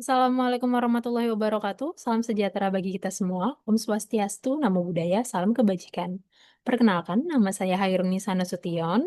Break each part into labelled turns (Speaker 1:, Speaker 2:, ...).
Speaker 1: Assalamualaikum warahmatullahi wabarakatuh. Salam sejahtera bagi kita semua. Om Swastiastu, Namo Buddhaya, salam kebajikan. Perkenalkan, nama saya Hairunisa Nasution,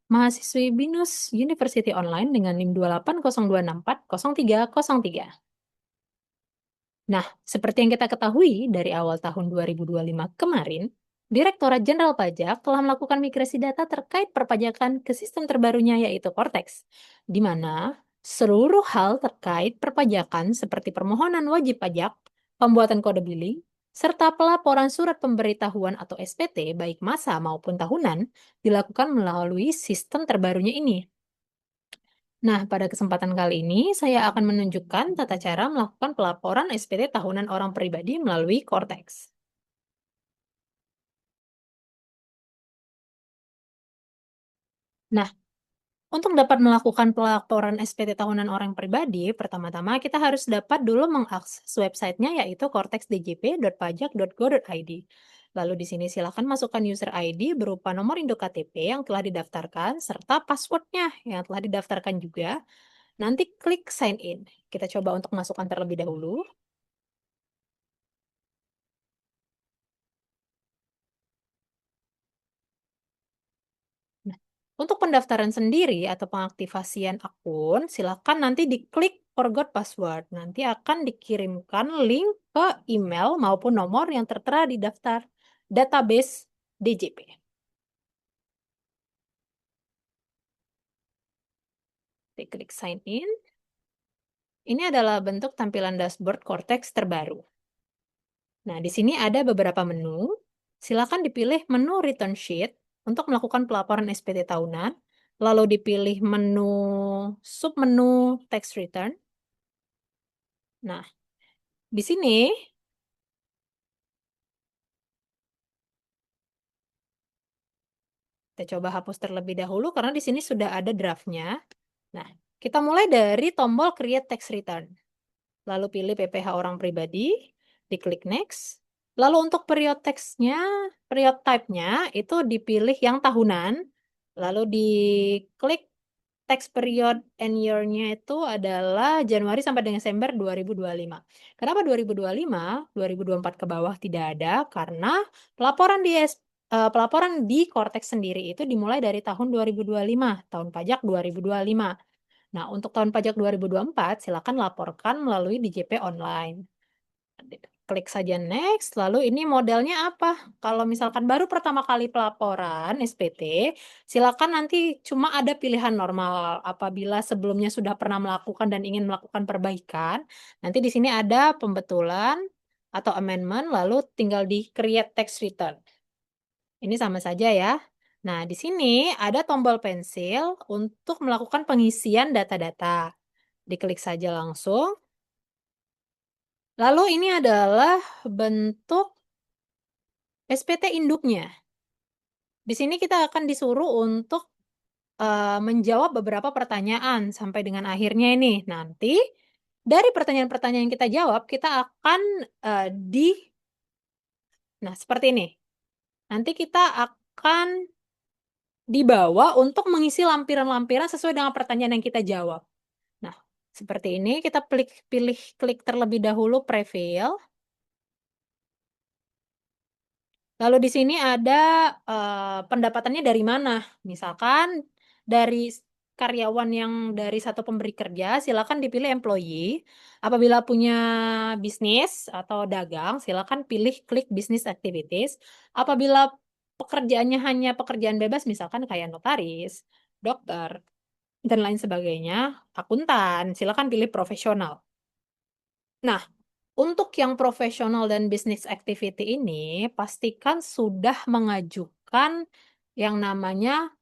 Speaker 1: mahasiswi BINUS University Online dengan NIM 28026403003. Nah, seperti yang kita ketahui dari awal tahun 2025 kemarin, Direktorat Jenderal Pajak telah melakukan migrasi data terkait perpajakan ke sistem terbarunya yaitu Cortex, di mana seluruh hal terkait perpajakan seperti permohonan wajib pajak, pembuatan kode billing, serta pelaporan surat pemberitahuan atau SPT baik masa maupun tahunan dilakukan melalui sistem terbarunya ini. Nah, pada kesempatan kali ini saya akan menunjukkan tata cara melakukan pelaporan SPT tahunan orang pribadi melalui Cortex. Nah, untuk dapat melakukan pelaporan SPT tahunan orang pribadi, pertama-tama kita harus dapat dulu mengakses websitenya yaitu cortexdjp.pajak.go.id. Lalu di sini silakan masukkan user ID berupa nomor induk KTP yang telah didaftarkan serta passwordnya yang telah didaftarkan juga. Nanti klik sign in. Kita coba untuk masukkan terlebih dahulu. Nah, untuk pendaftaran sendiri atau pengaktifasian akun, silakan nanti diklik forgot password. Nanti akan dikirimkan link ke email maupun nomor yang tertera di daftar database DJP. Diklik sign in. Ini adalah bentuk tampilan dashboard Cortex terbaru. Nah, di sini ada beberapa menu. Silakan dipilih menu return sheet untuk melakukan pelaporan SPT tahunan. Lalu dipilih menu submenu tax return. Nah, di sini kita coba hapus terlebih dahulu karena di sini sudah ada draftnya. Nah, kita mulai dari tombol Create Tax Return. Lalu pilih PPh orang pribadi, diklik Next. Lalu untuk period text-nya, period type-nya itu dipilih yang tahunan. Lalu diklik tax period and year-nya itu adalah Januari sampai Desember 2025. Kenapa 2025? 2024 ke bawah tidak ada karena pelaporan di pelaporan di Cortex sendiri itu dimulai dari tahun 2025, tahun pajak 2025. Nah, untuk tahun pajak 2024 silakan laporkan melalui DJP online. Klik saja next, lalu ini modelnya apa? Kalau misalkan baru pertama kali pelaporan SPT, silakan nanti cuma ada pilihan normal. Apabila sebelumnya sudah pernah melakukan dan ingin melakukan perbaikan, nanti di sini ada pembetulan atau amendment, lalu tinggal di create tax return. Ini sama saja ya. Nah, di sini ada tombol pensil untuk melakukan pengisian data-data. Diklik saja langsung. Lalu ini adalah bentuk SPT induknya. Di sini kita akan disuruh untuk menjawab beberapa pertanyaan sampai dengan akhirnya ini. Nanti dari pertanyaan-pertanyaan yang kita jawab, kita akan nah seperti ini. Nanti kita akan dibawa untuk mengisi lampiran-lampiran sesuai dengan pertanyaan yang kita jawab. Nah, seperti ini kita pilih klik terlebih dahulu prefill. Lalu di sini ada pendapatannya dari mana. Misalkan dari karyawan yang dari satu pemberi kerja, silakan dipilih employee. Apabila punya bisnis atau dagang, silakan pilih klik business activities. Apabila pekerjaannya hanya pekerjaan bebas, misalkan kayak notaris, dokter, dan lain sebagainya, akuntan, silakan pilih profesional. Nah, untuk yang profesional dan bisnis activity ini, pastikan sudah mengajukan yang namanya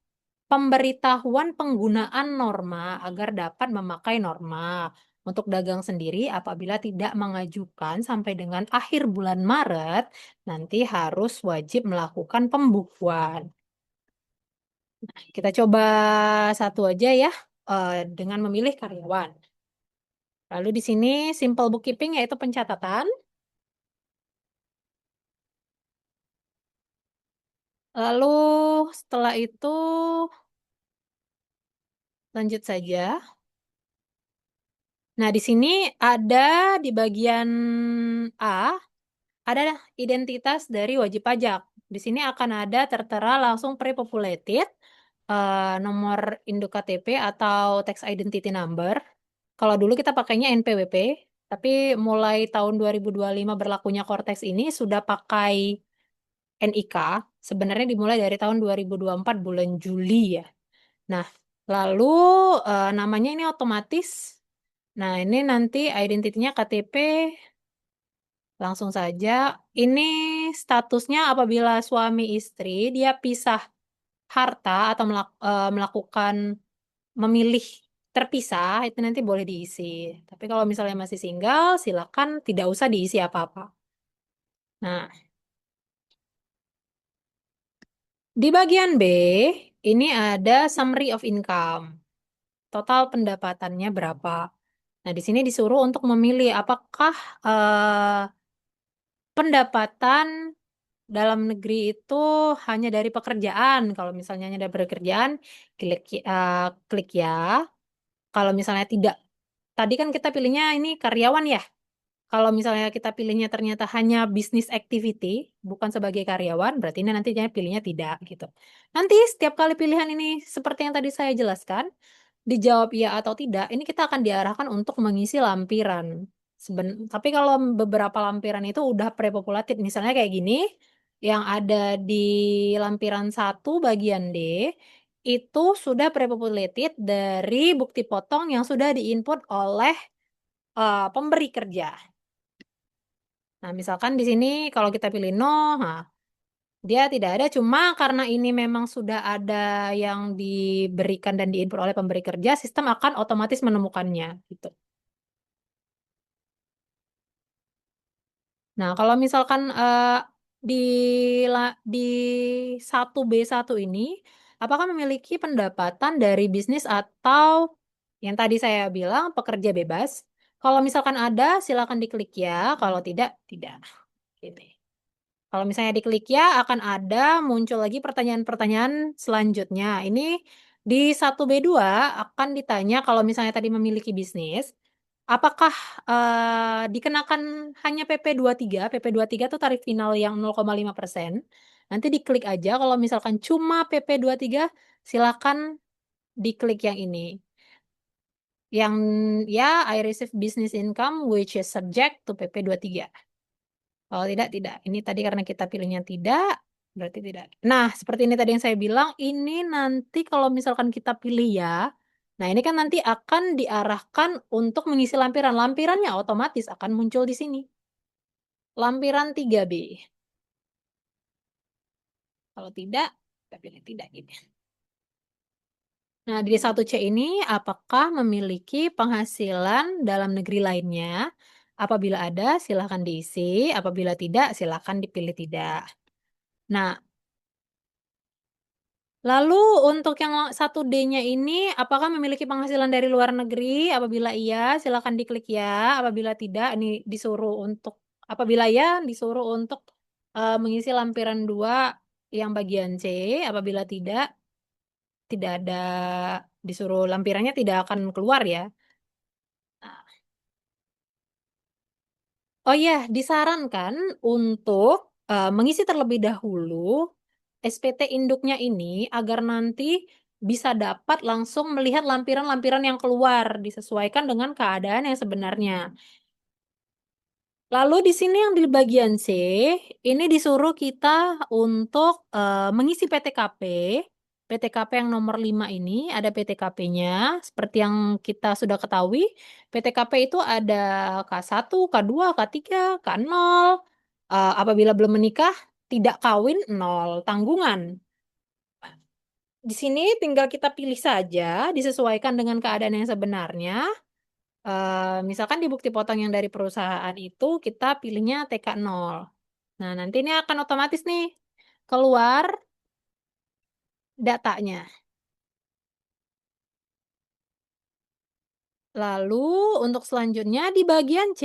Speaker 1: pemberitahuan penggunaan norma agar dapat memakai norma. Untuk dagang sendiri, apabila tidak mengajukan sampai dengan akhir bulan Maret, nanti harus wajib melakukan pembukuan. Kita coba satu aja ya, dengan memilih karyawan. Lalu di sini simple bookkeeping yaitu pencatatan. Lalu setelah itu lanjut saja. Nah, di sini ada di bagian A, ada identitas dari wajib pajak. Di sini akan ada tertera langsung pre-populated, nomor induk KTP atau tax identity number. Kalau dulu kita pakainya NPWP, tapi mulai tahun 2025 berlakunya Cortex ini sudah pakai NIK. Sebenarnya dimulai dari tahun 2024 bulan Juli ya. Nah, lalu namanya ini otomatis. Nah, ini nanti identitinya KTP. Langsung saja. Ini statusnya apabila suami istri dia pisah harta atau melakukan memilih terpisah itu nanti boleh diisi. Tapi kalau misalnya masih single, silakan tidak usah diisi apa-apa. Nah, di bagian B ini ada summary of income. Total pendapatannya berapa? Nah, di sini disuruh untuk memilih apakah pendapatan dalam negeri itu hanya dari pekerjaan. Kalau misalnya hanya dari pekerjaan, klik ya. Kalau misalnya tidak, tadi kan kita pilihnya ini karyawan ya. Kalau misalnya kita pilihnya ternyata hanya business activity, bukan sebagai karyawan, berarti ini nantinya pilihnya tidak gitu. Nanti setiap kali pilihan ini seperti yang tadi saya jelaskan, dijawab iya atau tidak, ini kita akan diarahkan untuk mengisi lampiran. Tapi kalau beberapa lampiran itu udah pre-populated, misalnya kayak gini, yang ada di lampiran 1 bagian D, itu sudah pre-populated dari bukti potong yang sudah diinput oleh pemberi kerja. Nah, misalkan di sini kalau kita pilih no, nah, dia tidak ada, cuma karena ini memang sudah ada yang diberikan dan diinput oleh pemberi kerja, sistem akan otomatis menemukannya gitu. Nah, kalau misalkan di di 1B1 ini, apakah memiliki pendapatan dari bisnis atau yang tadi saya bilang pekerja bebas? Kalau misalkan ada, silakan diklik ya. Kalau tidak, tidak. Gitu. Kalau misalnya diklik ya, akan ada muncul lagi pertanyaan-pertanyaan selanjutnya. Ini di 1B2 akan ditanya kalau misalnya tadi memiliki bisnis, apakah dikenakan hanya PP23? PP23 itu tarif final yang 0,5%. Nanti diklik aja kalau misalkan cuma PP23, silakan diklik yang ini. Yang ya I receive business income which is subject to PP23. Kalau tidak, tidak. Ini tadi karena kita pilihnya tidak, berarti tidak. Nah, seperti ini tadi yang saya bilang, ini nanti kalau misalkan kita pilih ya, nah ini kan nanti akan diarahkan untuk mengisi lampiran. Lampirannya otomatis akan muncul di sini. Lampiran 3B. Kalau tidak, kita pilih tidak gitu. Nah, di 1C ini apakah memiliki penghasilan dalam negeri lainnya? Apabila ada, silakan diisi. Apabila tidak, silakan dipilih tidak. Nah, lalu untuk yang 1D-nya ini, apakah memiliki penghasilan dari luar negeri? Apabila iya, silakan diklik ya. Apabila tidak, ini disuruh untuk apabila ya, disuruh untuk mengisi lampiran 2 yang bagian C. Apabila tidak, tidak ada disuruh lampirannya tidak akan keluar ya. Nah, oh iya, disarankan untuk mengisi terlebih dahulu SPT induknya ini agar nanti bisa dapat langsung melihat lampiran-lampiran yang keluar, disesuaikan dengan keadaan yang sebenarnya. Lalu di sini yang di bagian C, ini disuruh kita untuk mengisi PTKP. PTKP yang nomor 5 ini ada PTKP-nya. Seperti yang kita sudah ketahui, PTKP itu ada K1, K2, K3, K0. Apabila belum menikah, tidak kawin, 0 tanggungan. Di sini tinggal kita pilih saja, disesuaikan dengan keadaan yang sebenarnya. Misalkan di bukti potong yang dari perusahaan itu kita pilihnya TK0. Nah, nanti ini akan otomatis nih keluar datanya. Lalu untuk selanjutnya di bagian C,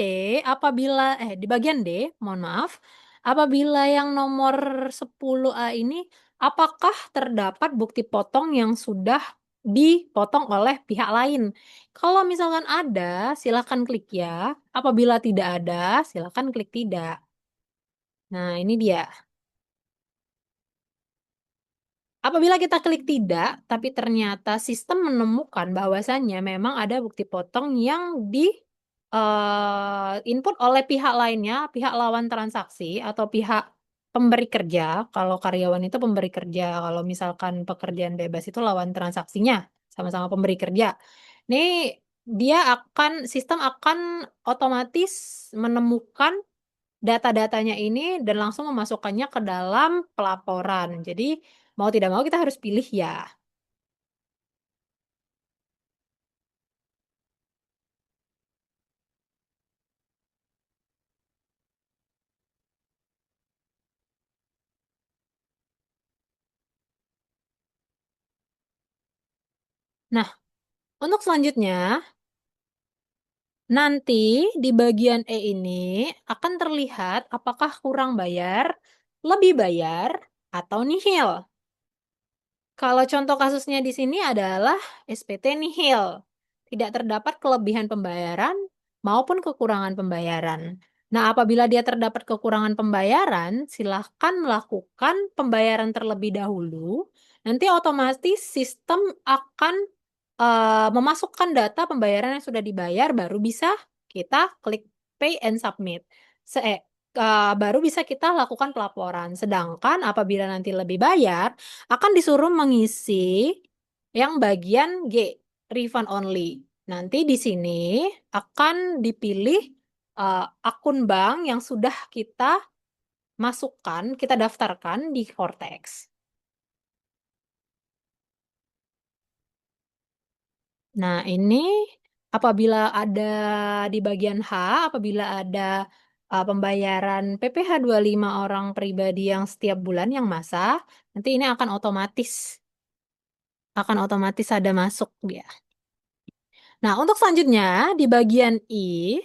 Speaker 1: di bagian D, mohon maaf, apabila yang nomor 10A ini apakah terdapat bukti potong yang sudah dipotong oleh pihak lain. Kalau misalkan ada, silakan klik ya. Apabila tidak ada, silakan klik tidak. Nah, ini dia. Apabila kita klik tidak, tapi ternyata sistem menemukan bahwasannya memang ada bukti potong yang di input oleh pihak lainnya, pihak lawan transaksi atau pihak pemberi kerja. Kalau karyawan itu pemberi kerja, kalau misalkan pekerjaan bebas itu lawan transaksinya, sama-sama pemberi kerja. Ini sistem akan otomatis menemukan data-datanya ini dan langsung memasukkannya ke dalam pelaporan. Jadi mau tidak mau kita harus pilih ya. Nah, untuk selanjutnya, nanti di bagian E ini akan terlihat apakah kurang bayar, lebih bayar, atau nihil. Kalau contoh kasusnya di sini adalah SPT nihil. Tidak terdapat kelebihan pembayaran maupun kekurangan pembayaran. Nah, apabila dia terdapat kekurangan pembayaran, silahkan melakukan pembayaran terlebih dahulu. Nanti otomatis sistem akan memasukkan data pembayaran yang sudah dibayar, baru bisa kita klik pay and submit. Baru bisa kita lakukan pelaporan. Sedangkan apabila nanti lebih bayar, akan disuruh mengisi yang bagian G, refund only. Nanti di sini akan dipilih akun bank yang sudah kita masukkan, kita daftarkan di Cortex. Nah, ini apabila ada di bagian H, apabila ada pembayaran PPh 25 orang pribadi yang setiap bulan yang masa, nanti ini akan otomatis ada masuk dia. Nah, untuk selanjutnya di bagian I,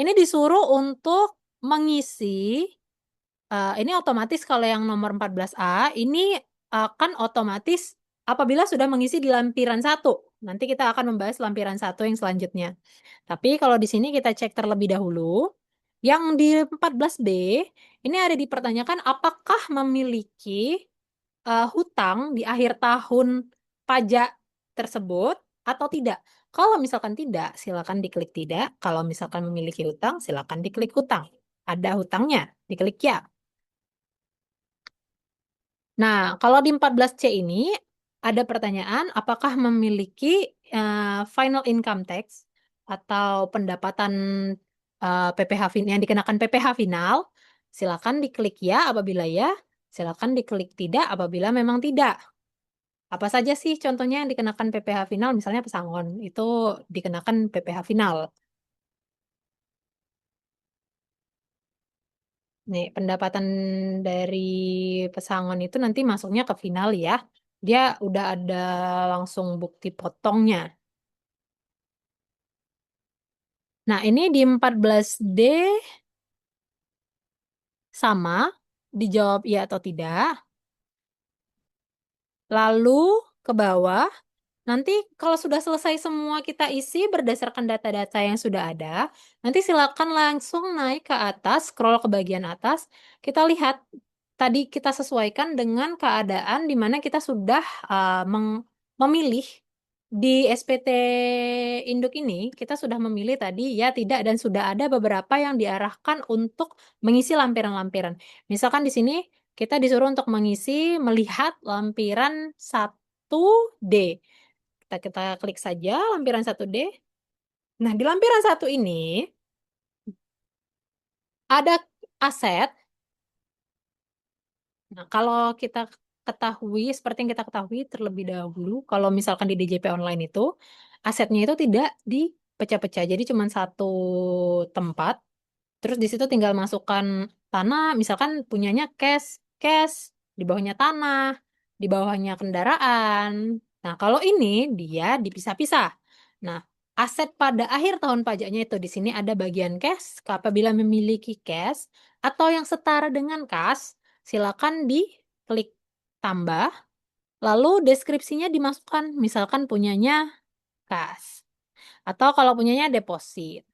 Speaker 1: ini disuruh untuk mengisi, ini otomatis kalau yang nomor 14A, ini akan otomatis apabila sudah mengisi di lampiran 1. Nanti kita akan membahas lampiran 1 yang selanjutnya. Tapi kalau di sini kita cek terlebih dahulu, yang di 14B, ini ada dipertanyakan apakah memiliki hutang di akhir tahun pajak tersebut atau tidak. Kalau misalkan tidak, silakan diklik tidak. Kalau misalkan memiliki hutang, silakan diklik hutang. Ada hutangnya, diklik ya. Nah, kalau di 14C ini ada pertanyaan apakah memiliki final income tax atau pendapatan yang dikenakan PPh final. Silakan diklik ya apabila ya, silakan diklik tidak apabila memang tidak. Apa saja sih contohnya yang dikenakan PPh final, misalnya pesangon, itu dikenakan PPh final. Nih, pendapatan dari pesangon itu nanti masuknya ke final ya. Dia udah ada langsung bukti potongnya. Nah, ini di 14D sama, dijawab iya atau tidak. Lalu ke bawah. Nanti kalau sudah selesai semua kita isi berdasarkan data-data yang sudah ada, nanti silakan langsung naik ke atas, scroll ke bagian atas. Kita lihat tadi kita sesuaikan dengan keadaan di mana kita sudah memilih di SPT induk ini, kita sudah memilih tadi ya tidak dan sudah ada beberapa yang diarahkan untuk mengisi lampiran-lampiran. Misalkan di sini kita disuruh untuk melihat lampiran 1D. Kita klik saja lampiran 1D. Nah, di lampiran 1 ini ada aset. Nah, kalau kita ketahui, seperti yang kita ketahui terlebih dahulu, kalau misalkan di DJP online itu, asetnya itu tidak dipecah-pecah. Jadi cuma satu tempat. Terus di situ tinggal masukkan tanah, misalkan punyanya cash, cash, di bawahnya tanah, di bawahnya kendaraan. Nah, kalau ini dia dipisah-pisah. Nah, aset pada akhir tahun pajaknya itu di sini ada bagian cash. Apabila memiliki cash atau yang setara dengan kas, silakan diklik tambah. Lalu deskripsinya dimasukkan, misalkan punyanya kas, atau kalau punyanya deposit.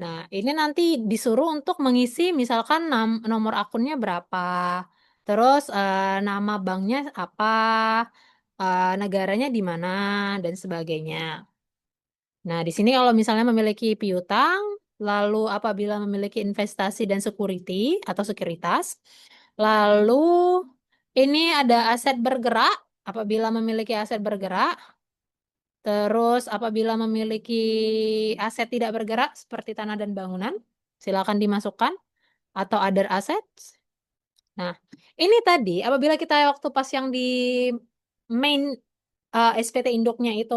Speaker 1: Nah, ini nanti disuruh untuk mengisi misalkan nomor akunnya berapa, terus nama banknya apa, negaranya di mana, dan sebagainya. Nah, di sini kalau misalnya memiliki piutang, lalu apabila memiliki investasi dan security atau sekuritas, lalu ini ada aset bergerak, apabila memiliki aset bergerak, terus apabila memiliki aset tidak bergerak seperti tanah dan bangunan, silakan dimasukkan, atau other assets. Nah, ini tadi apabila kita waktu pas yang di main SPT induknya itu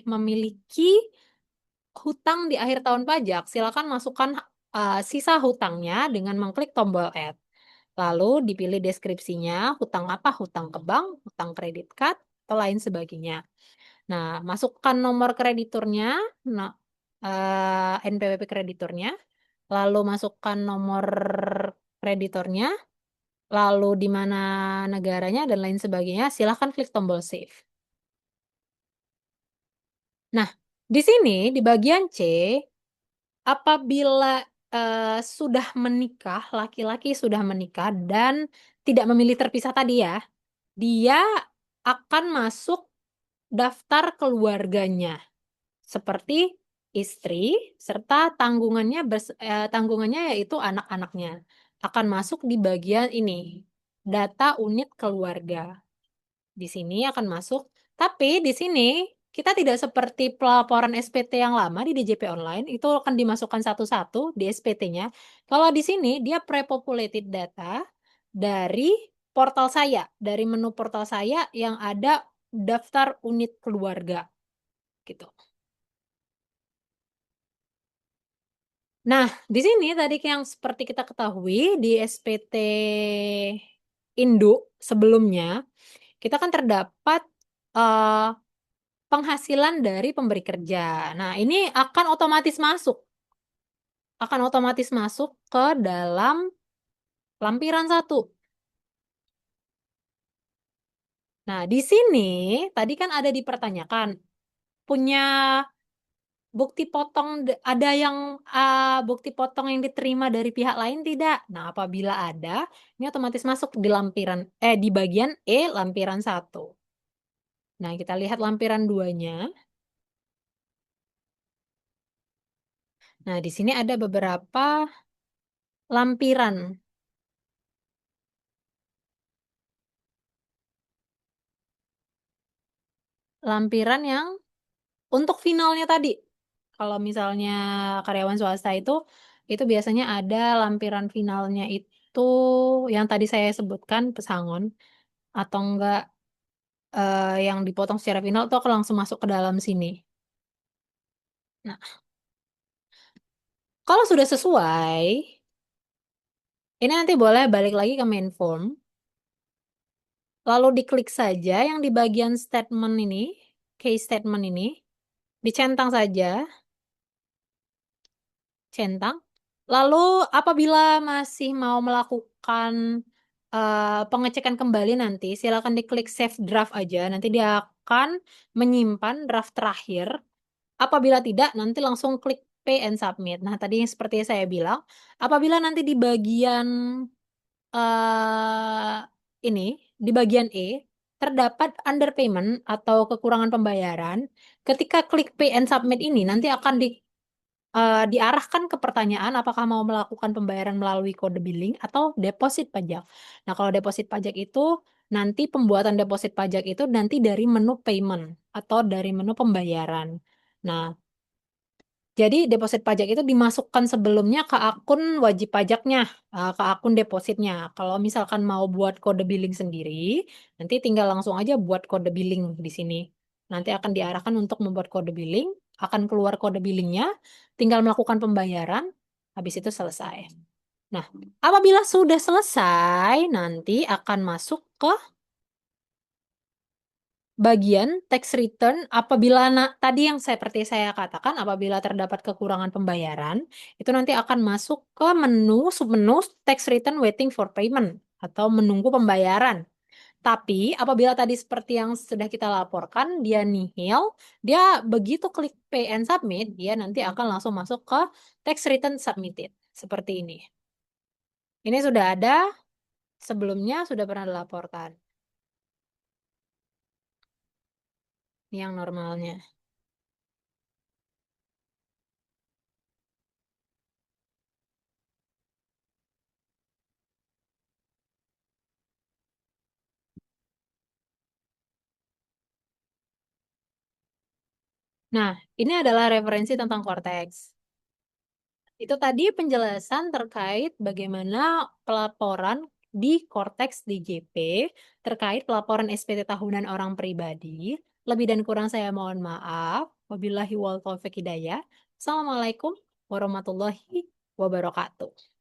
Speaker 1: memiliki hutang di akhir tahun pajak, silakan masukkan sisa hutangnya dengan mengklik tombol add. Lalu dipilih deskripsinya, hutang apa, hutang ke bank, hutang kredit card, atau lain sebagainya. Nah, masukkan nomor krediturnya, nah, NPWP krediturnya, lalu masukkan nomor krediturnya, lalu di mana negaranya, dan lain sebagainya. Silahkan klik tombol save. Nah, di sini di bagian C, apabila sudah menikah, laki-laki sudah menikah dan tidak memilih terpisah tadi ya, dia akan masuk daftar keluarganya seperti istri serta tanggungannya yaitu anak-anaknya akan masuk di bagian ini, data unit keluarga. Di sini akan masuk, tapi di sini kita tidak seperti pelaporan SPT yang lama di DJP online, itu akan dimasukkan satu-satu di SPT-nya. Kalau di sini dia pre-populated data dari portal saya, dari menu portal saya yang ada daftar unit keluarga gitu. Nah, di sini tadi yang seperti kita ketahui di SPT induk sebelumnya, kita kan terdapat eh, penghasilan dari pemberi kerja. Nah, ini akan otomatis masuk ke dalam lampiran 1. Nah, di sini tadi kan ada dipertanyakan, punya bukti potong, ada yang bukti potong yang diterima dari pihak lain tidak? Nah, apabila ada, ini otomatis masuk di di bagian E lampiran 1. Nah, kita lihat lampiran 2-nya. Nah, di sini ada beberapa lampiran. Lampiran yang untuk finalnya tadi. Kalau misalnya karyawan swasta itu biasanya ada lampiran finalnya itu yang tadi saya sebutkan pesangon, atau enggak yang dipotong secara final tuh akan langsung masuk ke dalam sini. Nah, kalau sudah sesuai, ini nanti boleh balik lagi ke main form. Lalu diklik saja yang di bagian statement ini, case statement ini, dicentang saja, centang. Lalu apabila masih mau melakukan pengecekan kembali nanti, silakan diklik save draft aja. Nanti dia akan menyimpan draft terakhir. Apabila tidak, nanti langsung klik pay and submit. Nah, tadi yang seperti saya bilang, apabila nanti di bagian eh ini, di bagian E, terdapat underpayment atau kekurangan pembayaran, ketika klik pay and submit ini nanti akan diarahkan ke pertanyaan apakah mau melakukan pembayaran melalui kode billing atau deposit pajak. Nah, kalau deposit pajak itu nanti pembuatan deposit pajak itu nanti dari menu payment atau dari menu pembayaran. Nah, jadi deposit pajak itu dimasukkan sebelumnya ke akun wajib pajaknya, ke akun depositnya. Kalau misalkan mau buat kode billing sendiri, nanti tinggal langsung aja buat kode billing di sini. Nanti akan diarahkan untuk membuat kode billing, akan keluar kode billingnya, tinggal melakukan pembayaran, habis itu selesai. Nah, apabila sudah selesai, nanti akan masuk ke bagian tax return apabila tadi yang seperti saya katakan, apabila terdapat kekurangan pembayaran, itu nanti akan masuk ke submenu tax return waiting for payment atau menunggu pembayaran. Tapi apabila tadi seperti yang sudah kita laporkan, dia nihil, dia begitu klik pay and submit, dia nanti akan langsung masuk ke tax return submitted. Seperti ini. Ini sudah ada, sebelumnya sudah pernah dilaporkan. Ini yang normalnya. Nah, ini adalah referensi tentang Cortex. Itu tadi penjelasan terkait bagaimana pelaporan di Cortex DJP terkait pelaporan SPT tahunan orang pribadi. Lebih dan kurang saya mohon maaf. Wabillahi wal taufiq hidayah. Assalamualaikum warahmatullahi wabarakatuh.